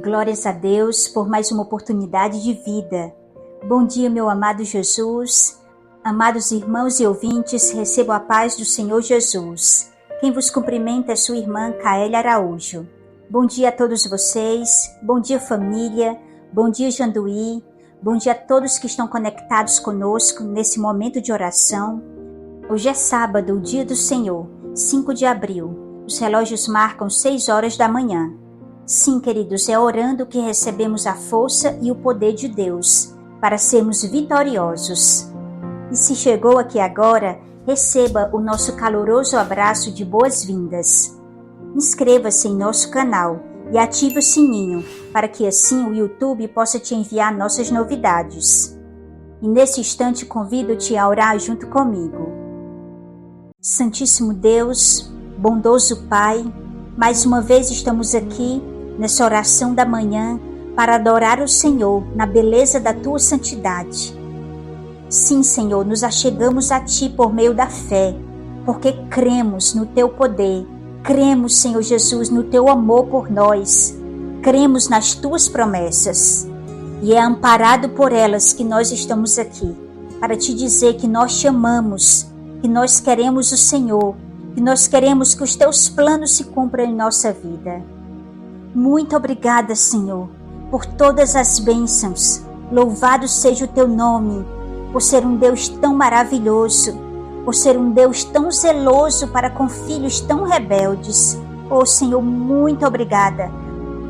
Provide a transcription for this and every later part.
Glórias a Deus por mais uma oportunidade de vida. Bom dia, meu amado Jesus. Amados irmãos e ouvintes, recebam a paz do Senhor Jesus. Quem vos cumprimenta é sua irmã Kaélia Araújo. Bom dia a todos vocês, bom dia família, bom dia Janduí, bom dia a todos que estão conectados conosco nesse momento de oração. Hoje é sábado, o dia do Senhor, 5 de abril. Os relógios marcam 6 horas da manhã. Sim, queridos, é orando que recebemos a força e o poder de Deus para sermos vitoriosos. E se chegou aqui agora, receba o nosso caloroso abraço de boas-vindas. Inscreva-se em nosso canal e ative o sininho para que assim o YouTube possa te enviar nossas novidades. E nesse instante convido-te a orar junto comigo. Santíssimo Deus, bondoso Pai, mais uma vez estamos aqui nessa oração da manhã para adorar o Senhor na beleza da Tua santidade. Sim, Senhor, nos achegamos a Ti por meio da fé, porque cremos no Teu poder, cremos, Senhor Jesus, no Teu amor por nós, cremos nas Tuas promessas. E é amparado por elas que nós estamos aqui, para Te dizer que nós Te amamos, que nós queremos o Senhor, que nós queremos que os Teus planos se cumpram em nossa vida. Muito obrigada, Senhor, por todas as bênçãos. Louvado seja o Teu nome, por ser um Deus tão maravilhoso, por ser um Deus tão zeloso para com filhos tão rebeldes. Oh, Senhor, muito obrigada.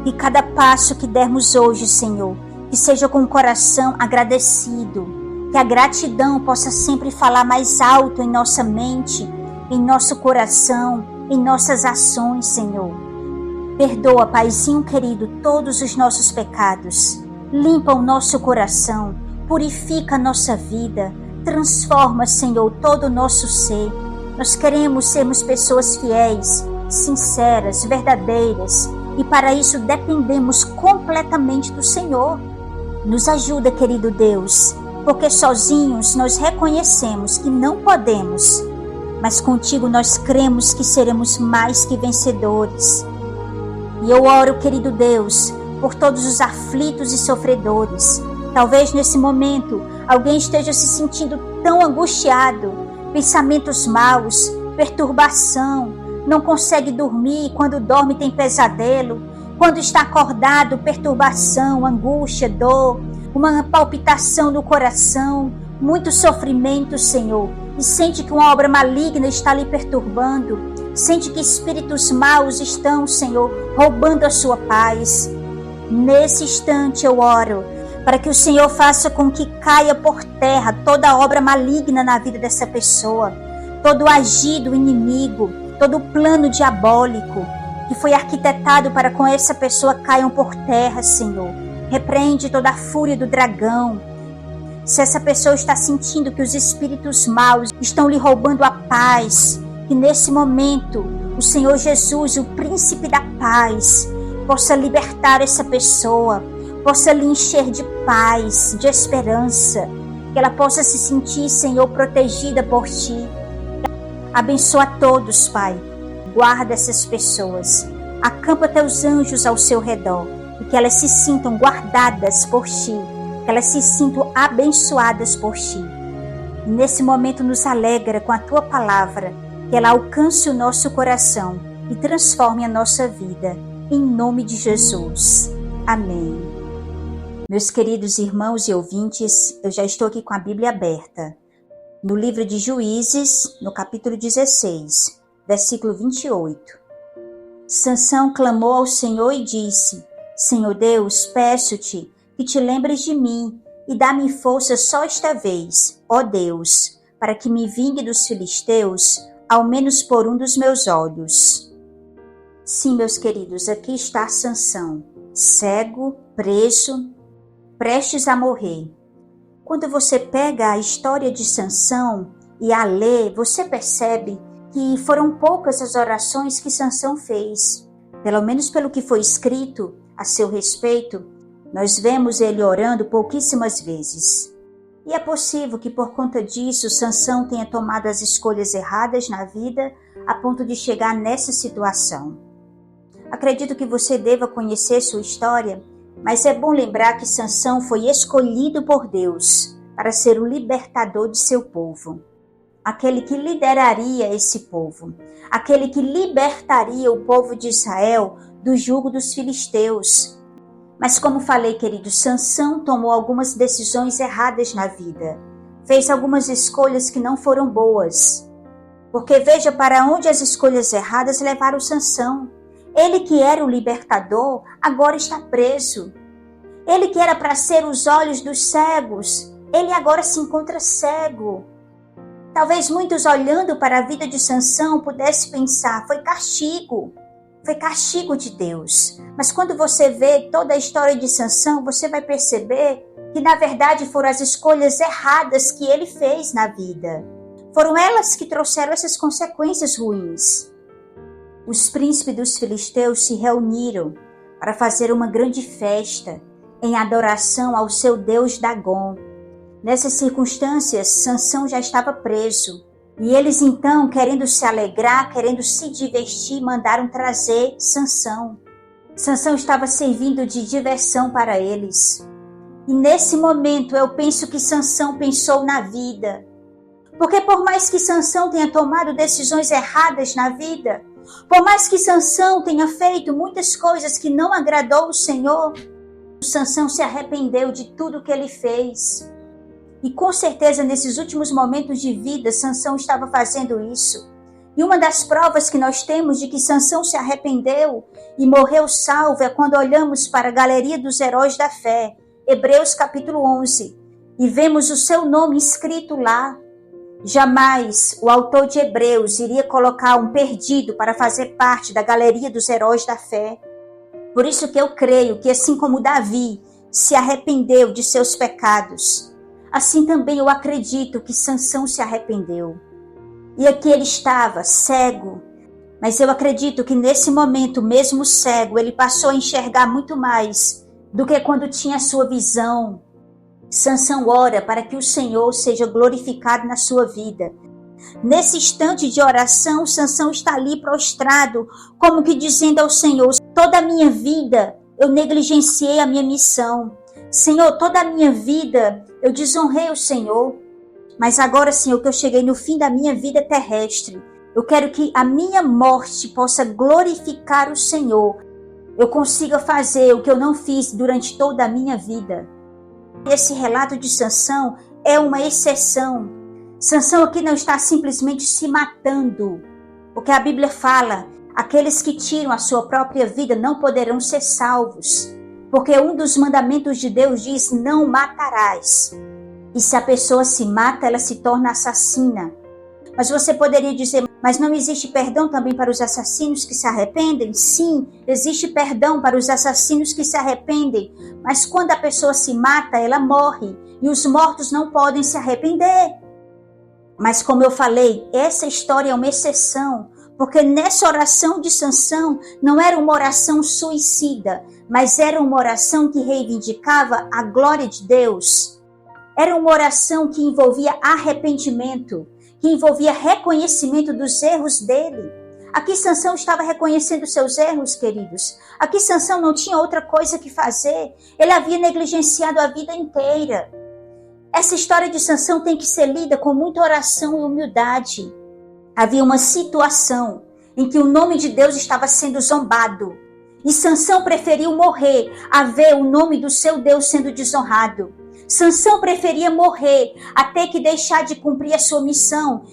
E cada passo que dermos hoje, Senhor, que seja com o coração agradecido, que a gratidão possa sempre falar mais alto em nossa mente, em nosso coração, em nossas ações, Senhor. Perdoa, Paizinho querido, todos os nossos pecados. Limpa o nosso coração, purifica a nossa vida, transforma, Senhor, todo o nosso ser. Nós queremos sermos pessoas fiéis, sinceras, verdadeiras, e para isso dependemos completamente do Senhor. Nos ajuda, querido Deus, porque sozinhos nós reconhecemos que não podemos, mas contigo nós cremos que seremos mais que vencedores. E eu oro, querido Deus, por todos os aflitos e sofredores. Talvez nesse momento alguém esteja se sentindo tão angustiado, pensamentos maus, perturbação, não consegue dormir, quando dorme tem pesadelo, quando está acordado, perturbação, angústia, dor, uma palpitação no coração, muito sofrimento, Senhor, e sente que uma obra maligna está lhe perturbando. Sente que espíritos maus estão, Senhor, roubando a sua paz. Nesse instante eu oro para que o Senhor faça com que caia por terra toda obra maligna na vida dessa pessoa, todo agir do inimigo, todo plano diabólico que foi arquitetado para com essa pessoa caiam por terra, Senhor. Repreende toda a fúria do dragão. Se essa pessoa está sentindo que os espíritos maus estão lhe roubando a paz, que nesse momento o Senhor Jesus, o príncipe da paz, possa libertar essa pessoa, possa lhe encher de paz, de esperança, que ela possa se sentir, Senhor, protegida por Ti. Abençoa a todos, Pai. Guarda essas pessoas. Acampa Teus anjos ao seu redor e que elas se sintam guardadas por Ti, que elas se sintam abençoadas por Ti. E nesse momento nos alegra com a Tua palavra, que ela alcance o nosso coração e transforme a nossa vida. Em nome de Jesus. Amém. Meus queridos irmãos e ouvintes, eu já estou aqui com a Bíblia aberta. No livro de Juízes, no capítulo 16, versículo 28. Sansão clamou ao Senhor e disse: Senhor Deus, peço-te que te lembres de mim e dá-me força só esta vez, ó Deus, para que me vingue dos filisteus, ao menos por um dos meus olhos. Sim, meus queridos, aqui está Sansão, cego, preso, prestes a morrer. Quando você pega a história de Sansão e a lê, você percebe que foram poucas as orações que Sansão fez. Pelo menos pelo que foi escrito a seu respeito, nós vemos ele orando pouquíssimas vezes. E é possível que por conta disso Sansão tenha tomado as escolhas erradas na vida a ponto de chegar nessa situação. Acredito que você deva conhecer sua história, mas é bom lembrar que Sansão foi escolhido por Deus para ser o libertador de seu povo. Aquele que lideraria esse povo, aquele que libertaria o povo de Israel do jugo dos filisteus. Mas como falei, querido, Sansão tomou algumas decisões erradas na vida. Fez algumas escolhas que não foram boas. Porque veja para onde as escolhas erradas levaram Sansão. Ele que era o libertador, agora está preso. Ele que era para ser os olhos dos cegos, ele agora se encontra cego. Talvez muitos olhando para a vida de Sansão pudessem pensar, foi castigo de Deus. Mas quando você vê toda a história de Sansão, você vai perceber que na verdade foram as escolhas erradas que ele fez na vida. Foram elas que trouxeram essas consequências ruins. Os príncipes dos filisteus se reuniram para fazer uma grande festa em adoração ao seu deus Dagom. Nessas circunstâncias, Sansão já estava preso. E eles então, querendo se alegrar, querendo se divertir, mandaram trazer Sansão. Sansão estava servindo de diversão para eles. E nesse momento eu penso que Sansão pensou na vida. Porque por mais que Sansão tenha tomado decisões erradas na vida, por mais que Sansão tenha feito muitas coisas que não agradou o Senhor, Sansão se arrependeu de tudo que ele fez. E com certeza nesses últimos momentos de vida, Sansão estava fazendo isso. E uma das provas que nós temos de que Sansão se arrependeu e morreu salvo é quando olhamos para a galeria dos heróis da fé, Hebreus capítulo 11, e vemos o seu nome escrito lá. Jamais o autor de Hebreus iria colocar um perdido para fazer parte da galeria dos heróis da fé. Por isso que eu creio que assim como Davi se arrependeu de seus pecados, assim também eu acredito que Sansão se arrependeu. E aqui ele estava cego, mas eu acredito que nesse momento, mesmo cego, ele passou a enxergar muito mais do que quando tinha a sua visão. Sansão ora para que o Senhor seja glorificado na sua vida. Nesse instante de oração, Sansão está ali prostrado, como que dizendo ao Senhor, toda a minha vida eu negligenciei a minha missão. Senhor, toda a minha vida eu desonrei o Senhor, mas agora, Senhor, que eu cheguei no fim da minha vida terrestre, eu quero que a minha morte possa glorificar o Senhor. Eu consiga fazer o que eu não fiz durante toda a minha vida. Esse relato de Sansão é uma exceção. Sansão aqui não está simplesmente se matando, porque a Bíblia fala, aqueles que tiram a sua própria vida não poderão ser salvos. Porque um dos mandamentos de Deus diz, não matarás. E se a pessoa se mata, ela se torna assassina. Mas você poderia dizer, mas não existe perdão também para os assassinos que se arrependem? Sim, existe perdão para os assassinos que se arrependem. Mas quando a pessoa se mata, ela morre. E os mortos não podem se arrepender. Mas como eu falei, essa história é uma exceção. Porque nessa oração de Sansão não era uma oração suicida, mas era uma oração que reivindicava a glória de Deus. Era uma oração que envolvia arrependimento, que envolvia reconhecimento dos erros dele. Aqui Sansão estava reconhecendo seus erros, queridos. Aqui Sansão não tinha outra coisa que fazer. Ele havia negligenciado a vida inteira. Essa história de Sansão tem que ser lida com muita oração e humildade. Havia uma situação em que o nome de Deus estava sendo zombado. E Sansão preferiu morrer a ver o nome do seu Deus sendo desonrado. Sansão preferia morrer a ter que deixar de cumprir a sua missão.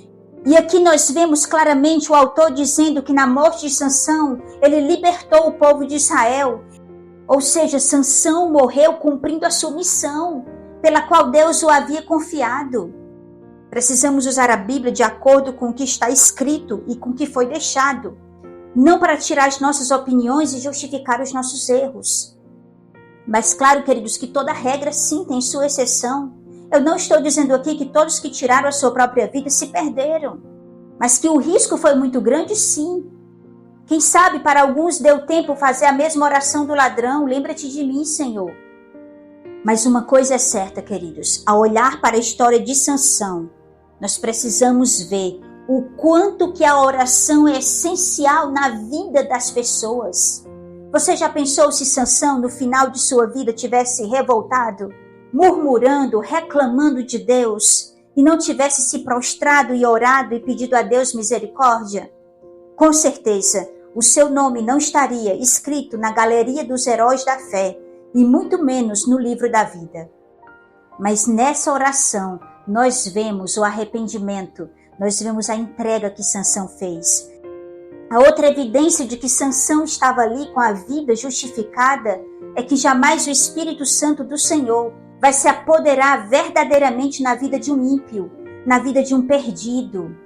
E aqui nós vemos claramente o autor dizendo que na morte de Sansão, ele libertou o povo de Israel. Ou seja, Sansão morreu cumprindo a sua missão, pela qual Deus o havia confiado. Precisamos usar a Bíblia de acordo com o que está escrito e com o que foi deixado, não para tirar as nossas opiniões e justificar os nossos erros. Mas claro, queridos, que toda regra sim tem sua exceção. Eu não estou dizendo aqui que todos que tiraram a sua própria vida se perderam, mas que o risco foi muito grande, sim. Quem sabe para alguns deu tempo fazer a mesma oração do ladrão, lembra-te de mim, Senhor. Mas uma coisa é certa, queridos, ao olhar para a história de Sansão, nós precisamos ver o quanto que a oração é essencial na vida das pessoas. Você já pensou se Sansão, no final de sua vida, tivesse revoltado, murmurando, reclamando de Deus, e não tivesse se prostrado e orado e pedido a Deus misericórdia? Com certeza, o seu nome não estaria escrito na galeria dos heróis da fé, e muito menos no livro da vida. Mas nessa oração, nós vemos o arrependimento, nós vemos a entrega que Sansão fez. A outra evidência de que Sansão estava ali com a vida justificada é que jamais o Espírito Santo do Senhor vai se apoderar verdadeiramente na vida de um ímpio, na vida de um perdido.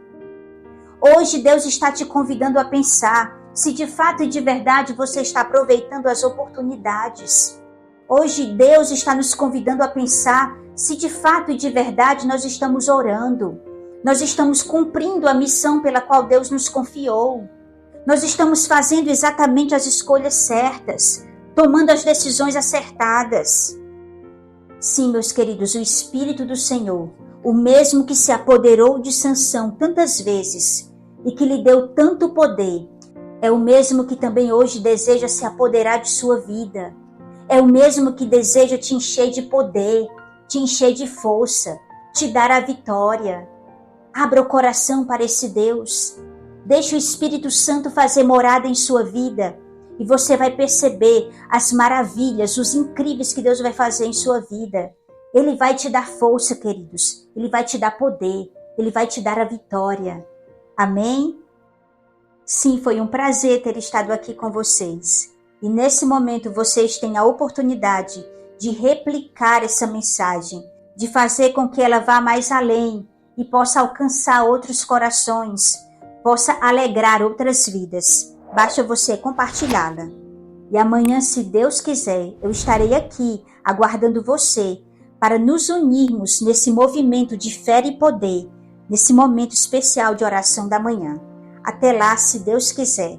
Hoje Deus está te convidando a pensar se de fato e de verdade você está aproveitando as oportunidades. Hoje Deus está nos convidando a pensar se de fato e de verdade nós estamos orando. Nós estamos cumprindo a missão pela qual Deus nos confiou. Nós estamos fazendo exatamente as escolhas certas, tomando as decisões acertadas. Sim, meus queridos, o Espírito do Senhor, o mesmo que se apoderou de Sansão tantas vezes e que lhe deu tanto poder, é o mesmo que também hoje deseja se apoderar de sua vida. É o mesmo que deseja te encher de poder, te encher de força, te dar a vitória. Abra o coração para esse Deus. Deixe o Espírito Santo fazer morada em sua vida e você vai perceber as maravilhas, os incríveis que Deus vai fazer em sua vida. Ele vai te dar força, queridos. Ele vai te dar poder. Ele vai te dar a vitória. Amém? Sim, foi um prazer ter estado aqui com vocês. E nesse momento vocês têm a oportunidade de replicar essa mensagem, de fazer com que ela vá mais além e possa alcançar outros corações, possa alegrar outras vidas. Basta você compartilhá-la. E amanhã, se Deus quiser, eu estarei aqui aguardando você para nos unirmos nesse movimento de fé e poder, nesse momento especial de oração da manhã. Até lá, se Deus quiser.